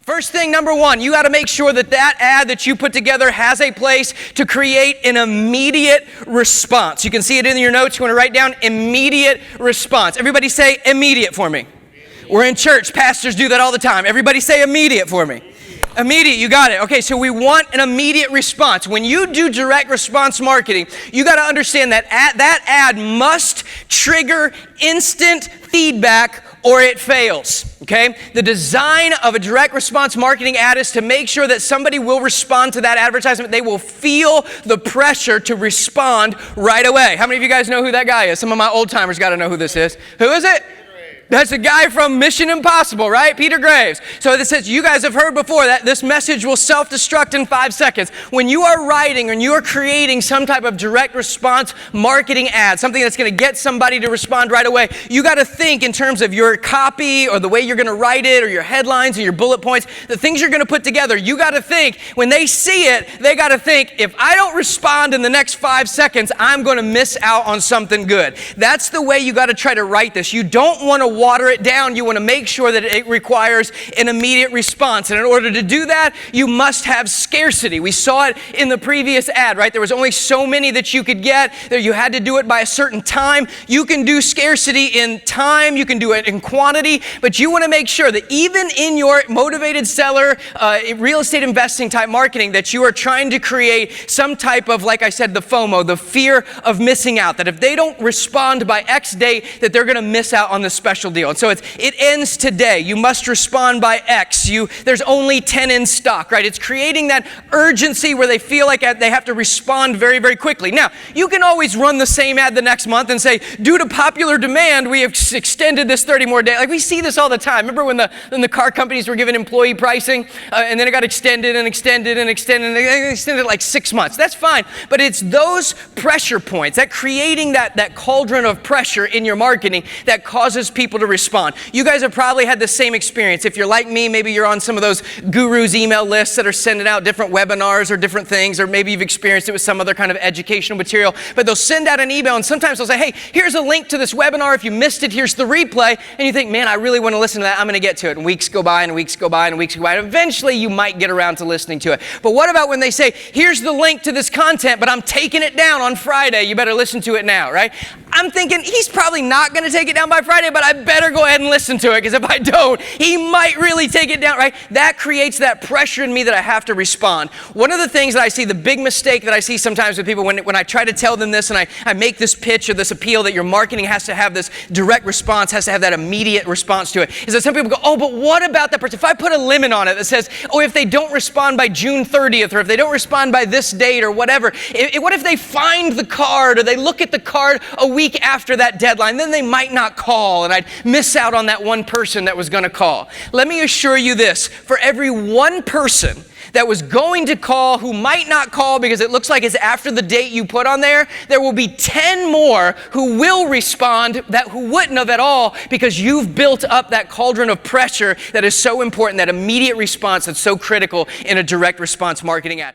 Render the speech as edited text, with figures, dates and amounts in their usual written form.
First thing, number one, you got to make sure that that ad that you put together has a place to create an immediate response. You can see it in your notes. You want to write down immediate response. Everybody say immediate for me. We're in church. Pastors do that all the time. Everybody say immediate for me. Immediate, you got it. Okay, so we want an immediate response. When you do direct response marketing, you got to understand that that ad must trigger instant feedback or it fails, okay? The design of a direct response marketing ad is to make sure that somebody will respond to that advertisement. They will feel the pressure to respond right away. How many of you guys know who that guy is? Some of my old timers got to know who this is. Who is it? That's a guy from Mission Impossible, right? Peter Graves. So it says, you guys have heard before that this message will self-destruct in 5 seconds. When you are writing and you are creating some type of direct response marketing ad, something that's going to get somebody to respond right away, you got to think in terms of your copy or the way you're going to write it or your headlines or your bullet points, the things you're going to put together. You got to think, when they see it, they got to think, if I don't respond in the next 5 seconds, I'm going to miss out on something good. That's the way you got to try to write this. You don't want to water it down. You want to make sure that it requires an immediate response. And in order to do that, you must have scarcity. We saw it in the previous ad, right? There was only so many that you could get. You had to do it by a certain time. You can do scarcity in time. You can do it in quantity. But you want to make sure that even in your motivated seller, real estate investing type marketing, that you are trying to create some type of, like I said, the FOMO, the fear of missing out. That if they don't respond by X date, that they're going to miss out on the special deal. And so it ends today. You must respond by X. There's only 10 in stock, right? It's creating that urgency where they feel like they have to respond very, very quickly. Now, you can always run the same ad the next month and say, due to popular demand, we have extended this 30 more days. Like, we see this all the time. Remember when the car companies were giving employee pricing and then it got extended and extended and extended and they extended like 6 months. That's fine. But it's those pressure points, that creating that cauldron of pressure in your marketing that causes people to respond. You guys have probably had the same experience. If you're like me, maybe you're on some of those gurus email lists that are sending out different webinars or different things, or maybe you've experienced it with some other kind of educational material, but they'll send out an email and sometimes they'll say, hey, here's a link to this webinar. If you missed it, here's the replay. And you think, man, I really want to listen to that. I'm going to get to it. And weeks go by and weeks go by and weeks go by. And eventually you might get around to listening to it. But what about when they say, here's the link to this content, but I'm taking it down on Friday. You better listen to it now, right? I'm thinking he's probably not going to take it down by Friday, but I better go ahead and listen to it, because if I don't, he might really take it down, right? That creates that pressure in me that I have to respond. One of the things that I see, the big mistake that I see sometimes with people when I try to tell them this and I make this pitch or this appeal that your marketing has to have this direct response, has to have that immediate response to it, is that some people go, oh, but what about that person? If I put a limit on it that says, oh, if they don't respond by June 30th, or if they don't respond by this date or whatever, what if they find the card or they look at the card a week after that deadline, then they might not call and I'd miss out on that one person that was going to call. Let me assure you this, for every one person that was going to call who might not call because it looks like it's after the date you put on there, there will be 10 more who will respond who wouldn't have at all, because you've built up that cauldron of pressure that is so important, that immediate response that's so critical in a direct response marketing ad.